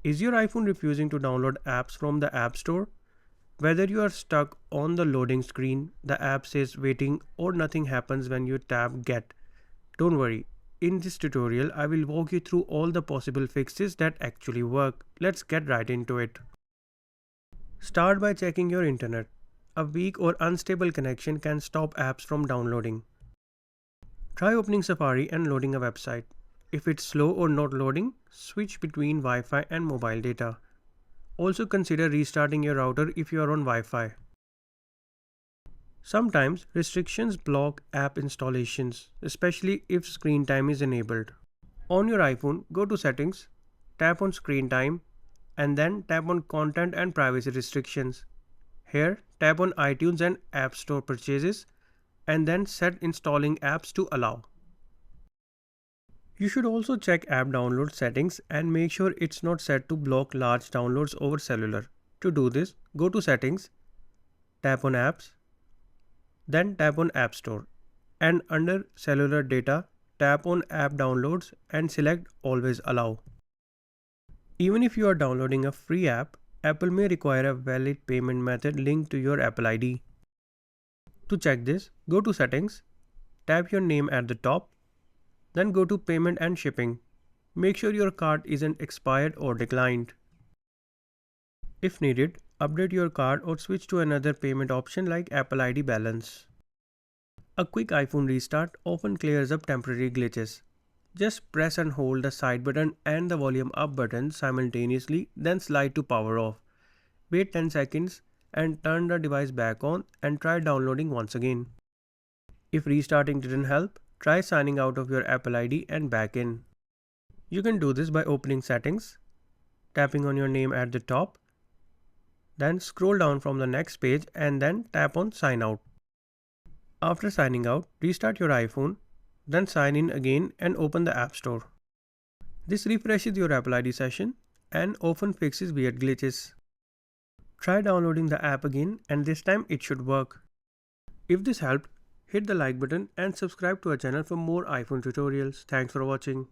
Is your iPhone refusing to download apps from the App Store? Whether you are stuck on the loading screen, the app says waiting, or nothing happens when you tap Get, don't worry. In this tutorial, I will walk you through all the possible fixes that actually work. Let's get right into it. Start by checking your internet. A weak or unstable connection can stop apps from downloading. Try opening Safari and loading a website. If it's slow or not loading, switch between Wi-Fi and mobile data. Also consider restarting your router if you are on Wi-Fi. Sometimes restrictions block app installations, especially if screen time is enabled. On your iPhone, go to Settings, tap on Screen Time, and then tap on Content and Privacy Restrictions. Here, tap on iTunes and App Store purchases, and then set installing apps to allow. You should also check app download settings and make sure it's not set to block large downloads over cellular. To do this, go to Settings, tap on Apps, then tap on App Store, and under Cellular Data, tap on App Downloads and select Always Allow. Even if you are downloading a free app, Apple may require a valid payment method linked to your Apple ID. To check this, go to Settings, tap your name at the top, then go to Payment and Shipping. Make sure your card isn't expired or declined. If needed, update your card or switch to another payment option like Apple ID Balance. A quick iPhone restart often clears up temporary glitches. Just press and hold the side button and the volume up button simultaneously, then slide to power off. Wait 10 seconds and turn the device back on and try downloading once again. If restarting didn't help, try signing out of your Apple ID and back in. You can do this by opening Settings, tapping on your name at the top, then scroll down from the next page and then tap on Sign Out. After signing out, restart your iPhone, then sign in again and open the App Store. This refreshes your Apple ID session and often fixes weird glitches. Try downloading the app again and this time it should work. If this helped, hit the like button and subscribe to our channel for more iPhone tutorials. Thanks for watching.